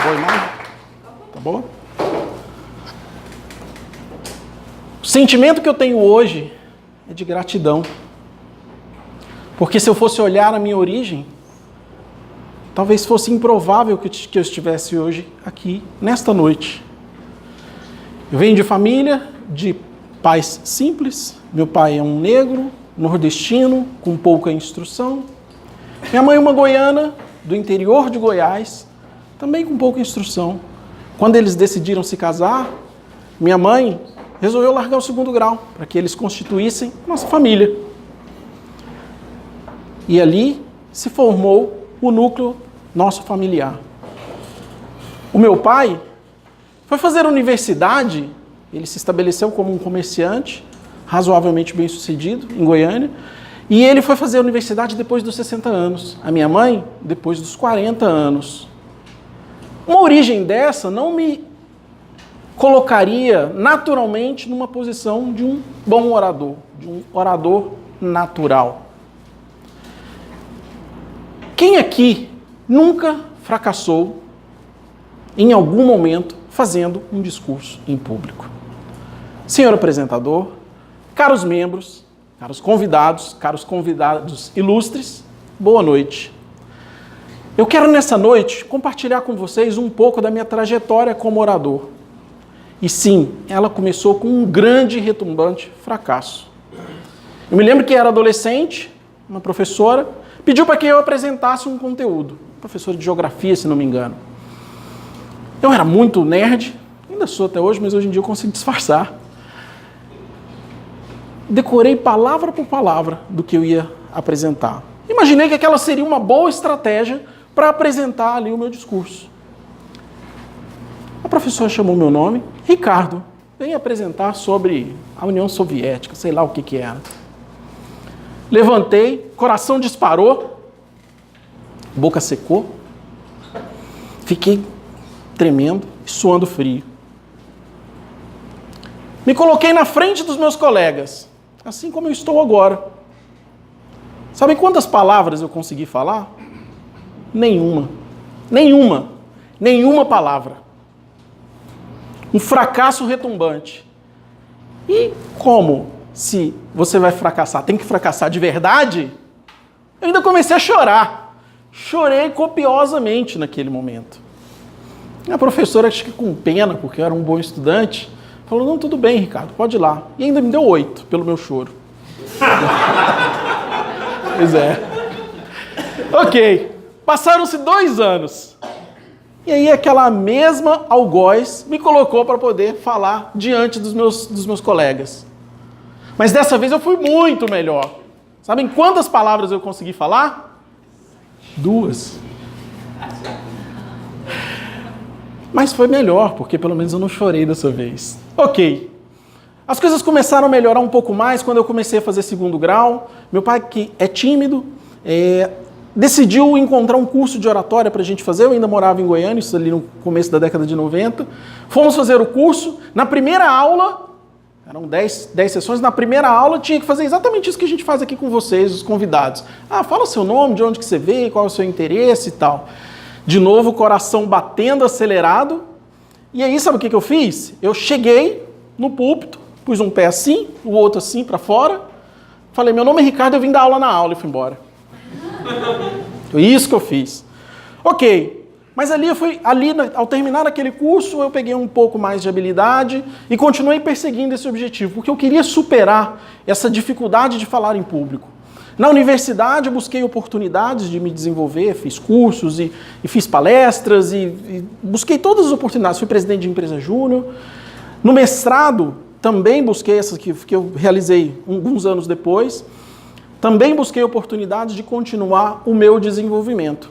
boa a imagem? Tá boa? O sentimento que eu tenho hoje é de gratidão. Porque se eu fosse olhar a minha origem, talvez fosse improvável que eu estivesse hoje aqui, nesta noite. Eu venho de família, de pais simples. Meu pai é um negro, nordestino, com pouca instrução. Minha mãe é uma goiana, do interior de Goiás, também com pouca instrução. Quando eles decidiram se casar, minha mãe resolveu largar o segundo grau, para que eles constituíssem nossa família. E ali se formou o núcleo nosso familiar. O meu pai foi fazer universidade, ele se estabeleceu como um comerciante, razoavelmente bem sucedido, em Goiânia, e ele foi fazer a universidade depois dos 60 anos. A minha mãe, depois dos 40 anos. Uma origem dessa não me colocaria naturalmente numa posição de um bom orador, de um orador natural. Quem aqui nunca fracassou em algum momento fazendo um discurso em público? Senhor apresentador, caros membros, caros convidados ilustres, boa noite. Eu quero nessa noite compartilhar com vocês um pouco da minha trajetória como orador. E sim, ela começou com um grande e retumbante fracasso. Eu me lembro que era adolescente, uma professora pediu para que eu apresentasse um conteúdo. Professora de geografia, se não me engano. Eu era muito nerd, ainda sou até hoje, mas hoje em dia eu consigo disfarçar. Decorei palavra por palavra do que eu ia apresentar. Imaginei que aquela seria uma boa estratégia para apresentar ali o meu discurso. A professora chamou meu nome, Ricardo, vem apresentar sobre a União Soviética, sei lá o que era. Levantei, coração disparou, boca secou, fiquei tremendo e suando frio. Me coloquei na frente dos meus colegas, assim como eu estou agora. Sabem quantas palavras eu consegui falar? Nenhuma. Nenhuma palavra. Um fracasso retumbante. E como, se você vai fracassar, tem que fracassar de verdade? Eu ainda comecei a chorar. Chorei copiosamente naquele momento. A professora, acho que com pena, porque eu era um bom estudante, falou, não, tudo bem, Ricardo, pode ir lá. E ainda me deu 8 pelo meu choro. Pois é. Ok. Passaram-se 2 anos. E aí aquela mesma algoz me colocou para poder falar diante dos meus colegas. Mas dessa vez eu fui muito melhor. Sabem quantas palavras eu consegui falar? 2. Mas foi melhor, porque pelo menos eu não chorei dessa vez. Ok. As coisas começaram a melhorar um pouco mais quando eu comecei a fazer segundo grau. Meu pai, que é tímido, decidiu encontrar um curso de oratória para a gente fazer. Eu ainda morava em Goiânia, isso ali no começo da década de 90. Fomos fazer o curso. Na primeira aula, eram 10 sessões, na primeira aula tinha que fazer exatamente isso que a gente faz aqui com vocês, os convidados. Fala seu nome, de onde que você veio, qual é o seu interesse e tal. De novo, o coração batendo acelerado. E aí, sabe o que eu fiz? Eu cheguei no púlpito, pus um pé assim, o outro assim para fora. Falei, meu nome é Ricardo, eu vim dar aula na aula e fui embora. Foi isso que eu fiz. Ok, mas ao terminar aquele curso, eu peguei um pouco mais de habilidade e continuei perseguindo esse objetivo, porque eu queria superar essa dificuldade de falar em público. Na universidade, eu busquei oportunidades de me desenvolver, fiz cursos e fiz palestras e busquei todas as oportunidades. Fui presidente de empresa júnior. No mestrado, também busquei essas que eu realizei alguns anos depois. Também busquei oportunidades de continuar o meu desenvolvimento.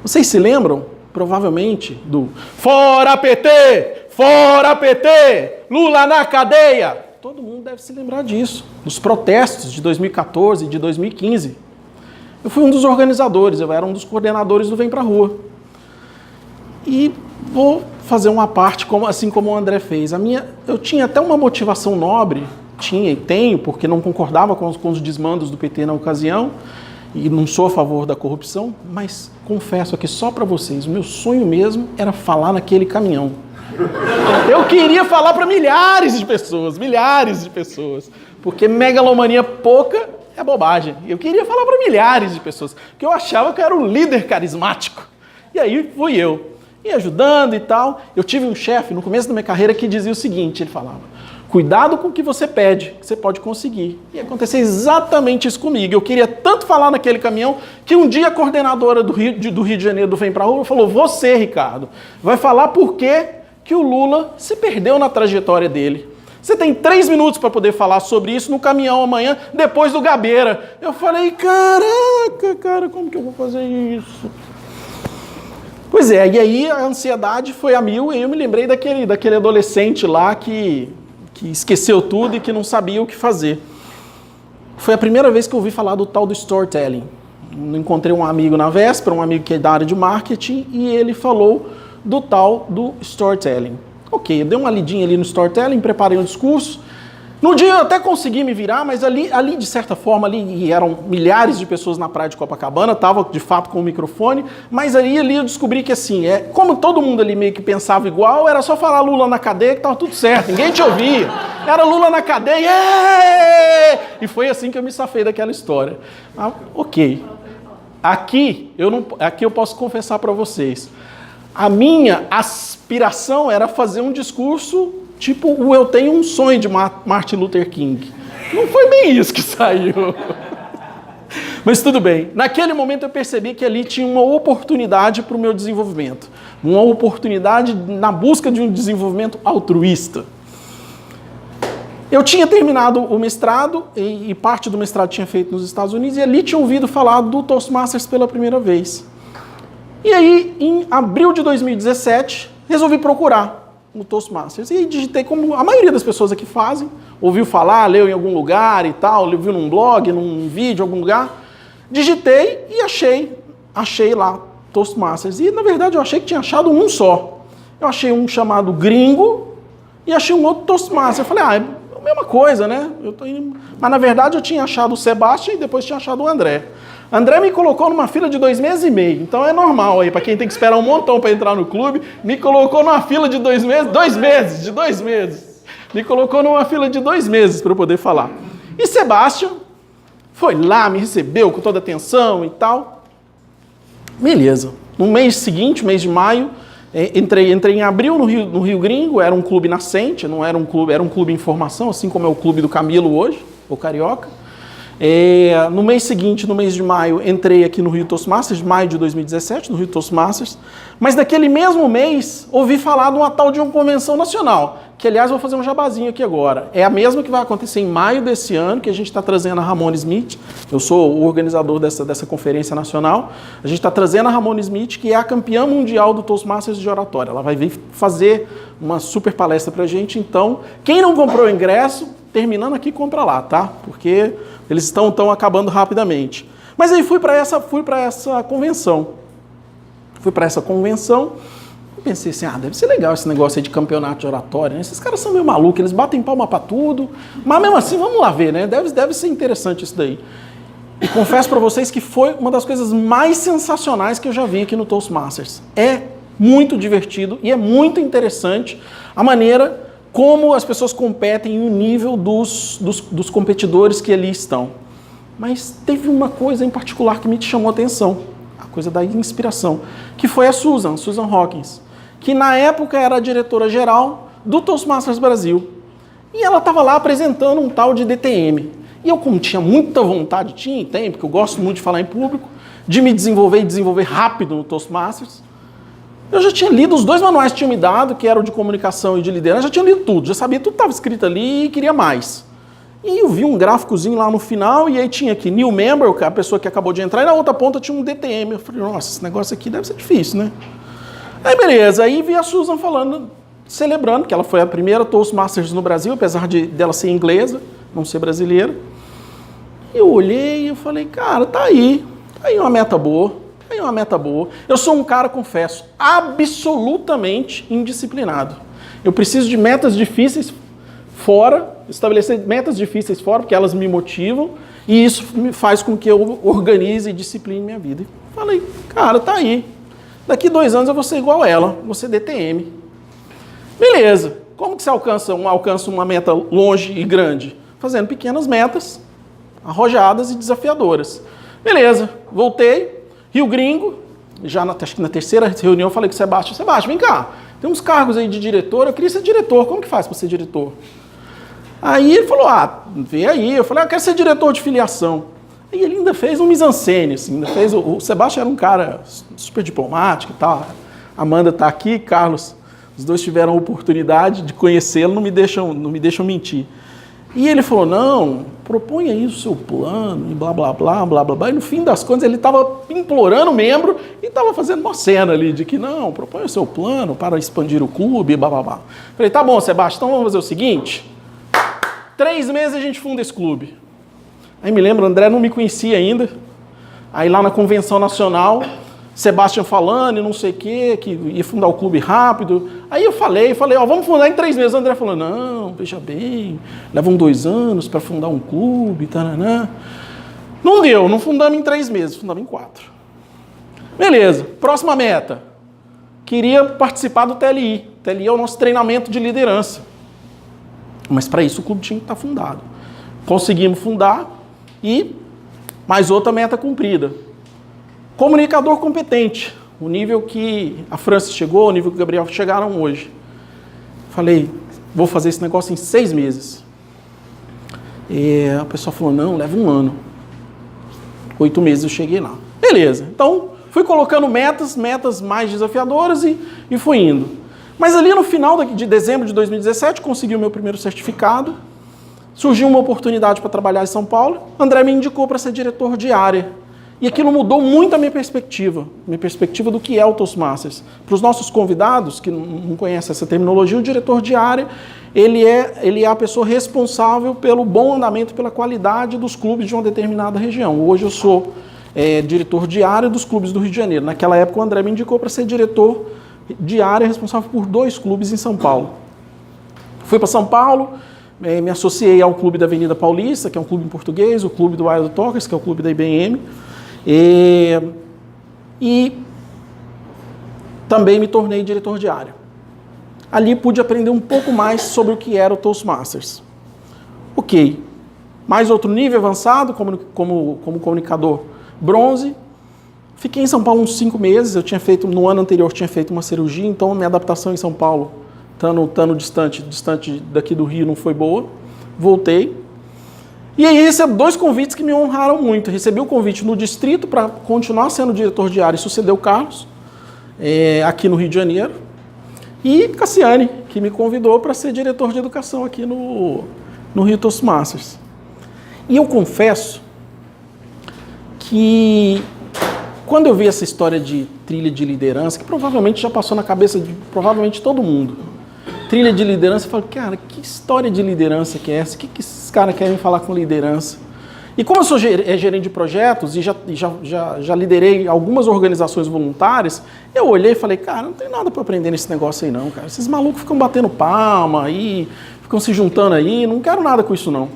Vocês se lembram, provavelmente, do Fora PT! Fora PT! Lula na cadeia! Todo mundo deve se lembrar disso, dos protestos de 2014 e de 2015. Eu fui um dos organizadores, eu era um dos coordenadores do Vem Pra Rua. E vou fazer uma parte, assim como o André fez. Eu tinha até uma motivação nobre, tinha e tenho, porque não concordava com os desmandos do PT na ocasião, e não sou a favor da corrupção, mas confesso aqui só para vocês, o meu sonho mesmo era falar naquele caminhão. Eu queria falar para milhares de pessoas, porque megalomania pouca é bobagem. Eu queria falar para milhares de pessoas, porque eu achava que eu era um líder carismático. E aí fui eu, e ajudando e tal. Eu tive um chefe no começo da minha carreira que dizia o seguinte, ele falava: cuidado com o que você pede, que você pode conseguir. E aconteceu exatamente isso comigo. Eu queria tanto falar naquele caminhão que um dia a coordenadora do Rio de Janeiro do Vem Pra Rua falou: você, Ricardo, vai falar por que o Lula se perdeu na trajetória dele. Você tem 3 minutos para poder falar sobre isso no caminhão amanhã, depois do Gabeira. Eu falei: caraca, cara, como que eu vou fazer isso? Pois é, e aí a ansiedade foi a mil, e eu me lembrei daquele adolescente lá que esqueceu tudo e que não sabia o que fazer. Foi a primeira vez que eu ouvi falar do tal do storytelling. Encontrei um amigo na véspera, um amigo que é da área de marketing, e ele falou do tal do storytelling. Ok, eu dei uma lidinha ali no storytelling, preparei um discurso. No dia eu até consegui me virar, mas ali de certa forma, e eram milhares de pessoas na praia de Copacabana, estava de fato com o microfone, mas ali eu descobri que assim, como todo mundo ali meio que pensava igual, era só falar Lula na cadeia que estava tudo certo, ninguém te ouvia. Era Lula na cadeia, e foi assim que eu me safei daquela história. Ah, ok. Aqui eu posso confessar para vocês, a minha aspiração era fazer um discurso tipo o Eu Tenho um Sonho de Martin Luther King. Não foi bem isso que saiu. Mas tudo bem. Naquele momento eu percebi que ali tinha uma oportunidade para o meu desenvolvimento. Uma oportunidade na busca de um desenvolvimento altruísta. Eu tinha terminado o mestrado, e parte do mestrado tinha feito nos Estados Unidos, e ali tinha ouvido falar do Toastmasters pela primeira vez. E aí, em abril de 2017, resolvi procurar no Toastmasters. E digitei como a maioria das pessoas aqui fazem, ouviu falar, leu em algum lugar e tal, viu num blog, num vídeo, em algum lugar. Digitei e achei lá Toastmasters. E na verdade eu achei que tinha achado um só. Eu achei um chamado Gringo e achei um outro Toastmaster. Eu falei: é a mesma coisa, né? Mas na verdade eu tinha achado o Sebastian e depois tinha achado o André. André me colocou numa fila de 2 meses e meio, então é normal aí, para quem tem que esperar um montão para entrar no clube, me colocou numa fila de 2 meses, me colocou numa fila de 2 meses para eu poder falar. E Sebastian foi lá, me recebeu com toda a atenção e tal. Beleza. No mês seguinte, mês de maio, entrei em abril no Rio Gringo, era um clube nascente, não era um clube, era um clube em formação, assim como é o clube do Camilo hoje, o Carioca. No mês seguinte, no mês de maio, entrei aqui no Rio Toastmasters, maio de 2017, no Rio Toastmasters, mas naquele mesmo mês, ouvi falar de uma tal de uma convenção nacional, que aliás vou fazer um jabazinho aqui agora. É a mesma que vai acontecer em maio desse ano, que a gente está trazendo a Ramona Smith, eu sou o organizador dessa conferência nacional, a gente está trazendo a Ramona Smith, que é a campeã mundial do Toastmasters de oratória. Ela vai vir fazer uma super palestra pra gente, então, quem não comprou o ingresso, terminando aqui, compra lá, tá? Porque eles estão acabando rapidamente. Mas aí fui para essa convenção. E pensei assim: deve ser legal esse negócio aí de campeonato de oratória, né? Esses caras são meio malucos, eles batem palma para tudo. Mas mesmo assim, vamos lá ver, né? Deve ser interessante isso daí. E confesso para vocês que foi uma das coisas mais sensacionais que eu já vi aqui no Toastmasters. É muito divertido e é muito interessante a maneira como as pessoas competem e o nível dos competidores que ali estão. Mas teve uma coisa em particular que me chamou a atenção, a coisa da inspiração, que foi a Susan Hawkins, que na época era a diretora-geral do Toastmasters Brasil. E ela estava lá apresentando um tal de DTM. E eu, como tinha muita vontade, porque eu gosto muito de falar em público, de me desenvolver e desenvolver rápido no Toastmasters, eu já tinha lido os 2 manuais que tinham me dado, que eram de comunicação e de liderança, já tinha lido tudo, já sabia tudo que estava escrito ali e queria mais. E eu vi um gráficozinho lá no final, e aí tinha aqui New Member, a pessoa que acabou de entrar, e na outra ponta tinha um DTM. Eu falei: nossa, esse negócio aqui deve ser difícil, né? Aí beleza, aí vi a Susan falando, celebrando que ela foi a primeira Toastmasters no Brasil, apesar dela ser inglesa, não ser brasileira. E eu olhei e falei: cara, tá aí uma meta boa. Eu sou um cara, confesso, absolutamente indisciplinado. Eu preciso de metas difíceis fora, estabelecer metas difíceis fora, porque elas me motivam, E isso me faz com que eu organize e discipline minha vida. E falei, cara, tá aí. Daqui 2 anos eu vou ser igual ela, vou ser DTM. Beleza. Como que você alcança uma meta longe e grande? Fazendo pequenas metas, arrojadas e desafiadoras. Beleza. Voltei. Rio Gringo. Acho que na terceira reunião eu falei com o Sebastião. Sebastião, vem cá. Tem uns cargos aí de diretor. Eu queria ser diretor. Como que faz para ser diretor? Aí ele falou, vê aí. Eu falei, eu quero ser diretor de filiação. Aí ele ainda fez um mise-en-scène, assim, ainda fez, o Sebastião era um cara super diplomático e tal. A Amanda está aqui, Carlos, os dois tiveram a oportunidade de conhecê-lo, não me deixam mentir. E ele falou, não, proponha aí o seu plano, e blá, blá, blá, blá, blá, blá. E no fim das contas ele estava implorando o membro e estava fazendo uma cena ali de que, não, proponha o seu plano para expandir o clube, blá, blá, blá. Falei, tá bom, Sebastião, então vamos fazer o seguinte, 3 meses a gente funda esse clube. Aí me lembro, o André não me conhecia ainda. Aí lá na convenção nacional, Sebastião falando e não sei o quê, que ia fundar o clube rápido. Aí eu falei, vamos fundar em 3 meses. O André falou, não, veja bem, levam 2 anos para fundar um clube, taranã. Não deu, não fundamos em 3 meses, fundamos em 4. Beleza, próxima meta. Queria participar do TLI. O TLI é o nosso treinamento de liderança. Mas para isso o clube tinha que estar fundado. Conseguimos fundar e mais outra meta cumprida. Comunicador competente, o nível que a França chegou, o nível que o Gabriel chegaram hoje. Falei, vou fazer esse negócio em 6 meses. E a pessoa falou, não, leva 1 ano. 8 meses eu cheguei lá. Beleza, então fui colocando metas mais desafiadoras e fui indo. Mas ali no final de dezembro de 2017, consegui o meu primeiro certificado. Surgiu uma oportunidade para trabalhar em São Paulo. André me indicou para ser diretor de área. E aquilo mudou muito a minha perspectiva do que é o Toastmasters. Para os nossos convidados, que não conhecem essa terminologia, o diretor de área, ele é a pessoa responsável pelo bom andamento, pela qualidade dos clubes de uma determinada região. Hoje eu sou diretor de área dos clubes do Rio de Janeiro. Naquela época o André me indicou para ser diretor de área responsável por 2 clubes em São Paulo. Fui para São Paulo, me associei ao clube da Avenida Paulista, que é um clube em português, o clube do Wild Talkers, que é o clube da IBM, e também me tornei diretor de área. Ali pude aprender um pouco mais sobre o que era o Toastmasters. Ok, mais outro nível avançado, como comunicador bronze. Fiquei em São Paulo uns 5 meses, no ano anterior tinha feito uma cirurgia, então a minha adaptação em São Paulo, estando distante daqui do Rio, não foi boa. Voltei. E aí recebi 2 convites que me honraram muito. Recebi o convite no distrito para continuar sendo diretor de área e suceder o Carlos, aqui no Rio de Janeiro. E Cassiane, que me convidou para ser diretor de educação aqui no Rio Toastmasters. E eu confesso que quando eu vi essa história de trilha de liderança, que provavelmente já passou na cabeça de provavelmente todo mundo, trilha de liderança, eu falei, cara, que história de liderança que é essa? O que esses caras querem falar com liderança? E como eu sou gerente de projetos e já liderei algumas organizações voluntárias, eu olhei e falei, cara, não tem nada para aprender nesse negócio aí não, cara. Esses malucos ficam batendo palma aí, ficam se juntando aí, não quero nada com isso não.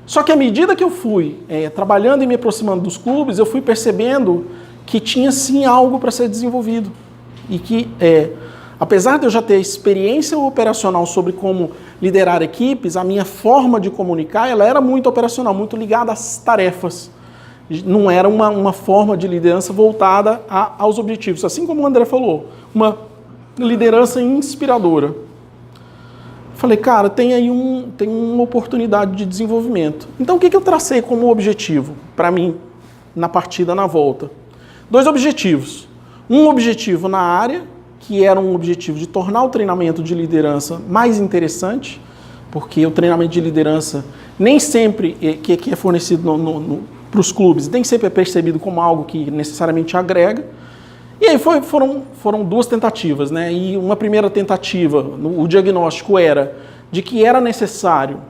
Só que à medida que eu fui trabalhando e me aproximando dos clubes, eu fui percebendo que tinha sim algo para ser desenvolvido. E que, apesar de eu já ter experiência operacional sobre como liderar equipes, a minha forma de comunicar ela era muito operacional, muito ligada às tarefas. Não era uma forma de liderança voltada aos objetivos. Assim como o André falou, uma liderança inspiradora. Falei, cara, tem aí uma oportunidade de desenvolvimento. Então, o que eu tracei como objetivo para mim na partida, na volta? 2 objetivos. Um objetivo na área, que era um objetivo de tornar o treinamento de liderança mais interessante, porque o treinamento de liderança nem sempre que é fornecido para os clubes, nem sempre é percebido como algo que necessariamente agrega. E aí foram 2 tentativas, né? E uma primeira tentativa, o diagnóstico era de que era necessário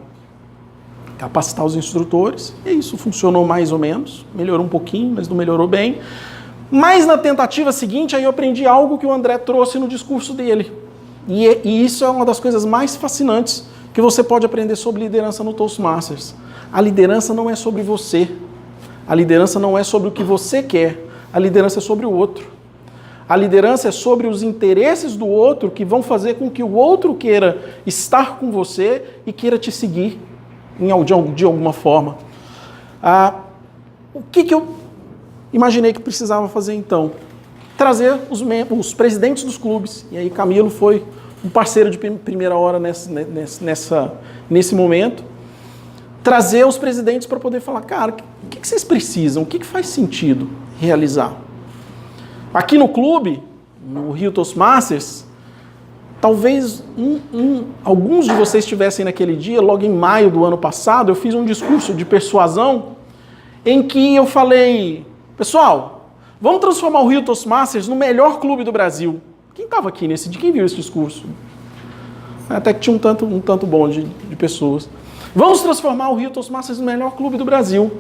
capacitar os instrutores, e isso funcionou mais ou menos, melhorou um pouquinho, mas não melhorou bem. Mas na tentativa seguinte, aí eu aprendi algo que o André trouxe no discurso dele. E isso é uma das coisas mais fascinantes que você pode aprender sobre liderança no Toastmasters. A liderança não é sobre você. A liderança não é sobre o que você quer. A liderança é sobre o outro. A liderança é sobre os interesses do outro que vão fazer com que o outro queira estar com você e queira te seguir de alguma forma. O que eu imaginei que precisava fazer então? Trazer os presidentes dos clubes. E aí Camilo foi um parceiro de primeira hora nesse momento. Trazer os presidentes para poder falar, cara, o que vocês precisam? O que faz sentido realizar? Aqui no clube, no Rio Toastmasters, talvez alguns de vocês estivessem naquele dia, logo em maio do ano passado, eu fiz um discurso de persuasão em que eu falei, pessoal, vamos transformar o Rio Toastmasters no melhor clube do Brasil. Quem estava aqui nesse dia? Quem viu esse discurso? Até que tinha um tanto bom de pessoas. Vamos transformar o Rio Toastmasters no melhor clube do Brasil.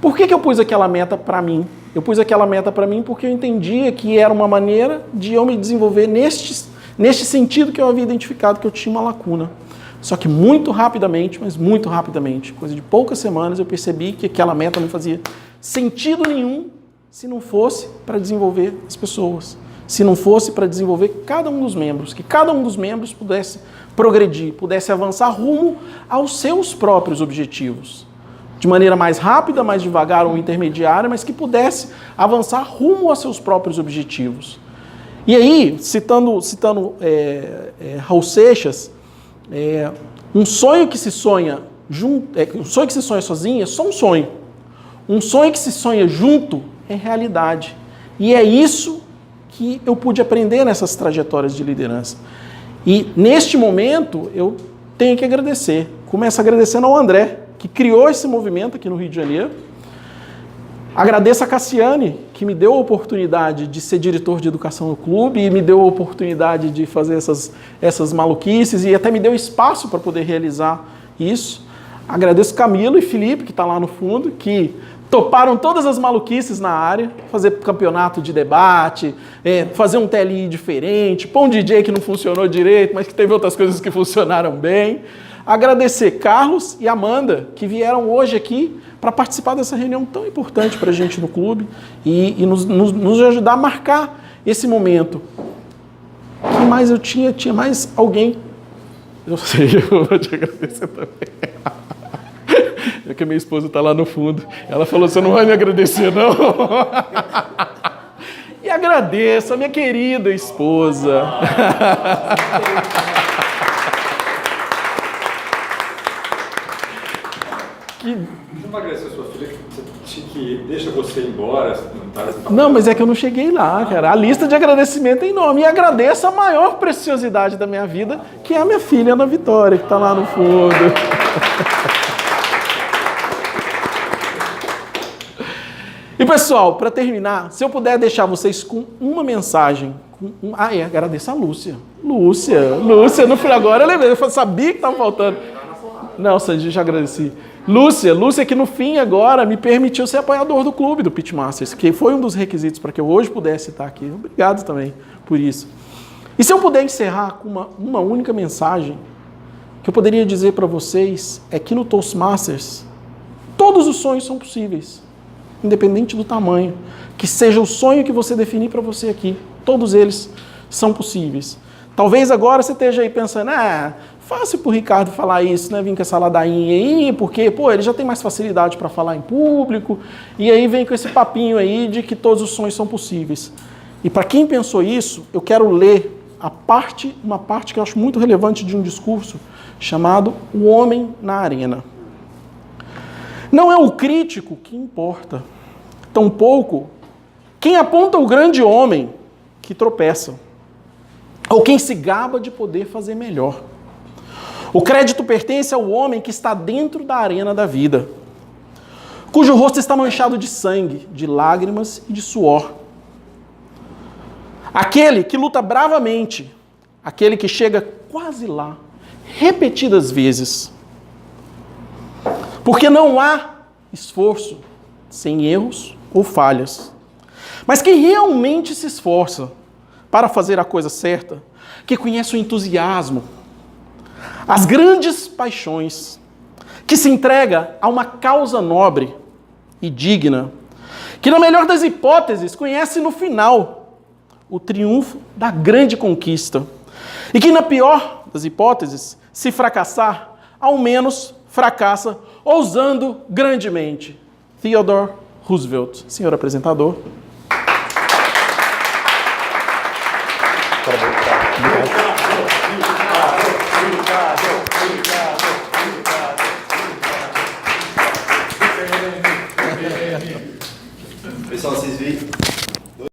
Por que eu pus aquela meta para mim? Eu pus aquela meta para mim porque eu entendia que era uma maneira de eu me desenvolver neste sentido que eu havia identificado que eu tinha uma lacuna. Só que muito rapidamente, mas muito rapidamente, coisa de poucas semanas, eu percebi que aquela meta não fazia sentido nenhum se não fosse para desenvolver as pessoas. Se não fosse para desenvolver cada um dos membros, que cada um dos membros pudesse progredir, pudesse avançar rumo aos seus próprios objetivos. De maneira mais rápida, mais devagar ou intermediária, mas que pudesse avançar rumo aos seus próprios objetivos. E aí, citando Raul Seixas, um sonho que se sonha um sonho que se sonha sozinho é só um sonho. Um sonho que se sonha junto é realidade. E é isso que eu pude aprender nessas trajetórias de liderança. E neste momento eu tenho que agradecer. Começo agradecendo ao André, que criou esse movimento aqui no Rio de Janeiro. Agradeço a Cassiane, que me deu a oportunidade de ser diretor de educação no clube e me deu a oportunidade de fazer essas maluquices e até me deu espaço para poder realizar isso. Agradeço Camilo e Felipe, que está lá no fundo, que toparam todas as maluquices na área, fazer campeonato de debate, fazer um TLI diferente, pôr um DJ que não funcionou direito, mas que teve outras coisas que funcionaram bem. Agradecer Carlos e Amanda, que vieram hoje aqui para participar dessa reunião tão importante para a gente no clube e nos ajudar a marcar esse momento. O que mais eu tinha? Tinha mais alguém. Eu sei, eu vou te agradecer também. É que a minha esposa está lá no fundo. Ela falou, você não vai me agradecer, não? E agradeço a minha querida esposa. Não vai agradecer a sua filha que deixa você ir embora? Não, mas é que eu não cheguei lá, cara. A lista de agradecimento é enorme. E agradeço a maior preciosidade da minha vida, que é a minha filha, Ana Vitória, que está lá no fundo. E pessoal, para terminar, se eu puder deixar vocês com uma mensagem. Agradeço a Lúcia. Lúcia, no final agora eu lembrei, eu sabia que estava faltando. Não, Sandy, já agradeci. Lúcia que no fim agora me permitiu ser apoiador do clube do Pitmasters, que foi um dos requisitos para que eu hoje pudesse estar aqui. Obrigado também por isso. E se eu puder encerrar com uma única mensagem, que eu poderia dizer para vocês é que no Toastmasters todos os sonhos são possíveis, independente do tamanho. Que seja o sonho que você definir para você aqui, todos eles são possíveis. Talvez agora você esteja aí pensando, fácil pro Ricardo falar isso, né? Vim com essa ladainha aí, porque, ele já tem mais facilidade para falar em público, e aí vem com esse papinho aí de que todos os sonhos são possíveis. E para quem pensou isso, eu quero ler uma parte que eu acho muito relevante de um discurso chamado O Homem na Arena. Não é o crítico que importa, tampouco quem aponta o grande homem que tropeça, ou quem se gaba de poder fazer melhor. O crédito pertence ao homem que está dentro da arena da vida, cujo rosto está manchado de sangue, de lágrimas e de suor. Aquele que luta bravamente, aquele que chega quase lá, repetidas vezes. Porque não há esforço sem erros ou falhas. Mas quem realmente se esforça para fazer a coisa certa, que conhece o entusiasmo, as grandes paixões, que se entrega a uma causa nobre e digna, que na melhor das hipóteses conhece no final o triunfo da grande conquista, e que na pior das hipóteses, se fracassar, ao menos fracassa ousando grandemente. Theodore Roosevelt. Senhor apresentador. Obrigado.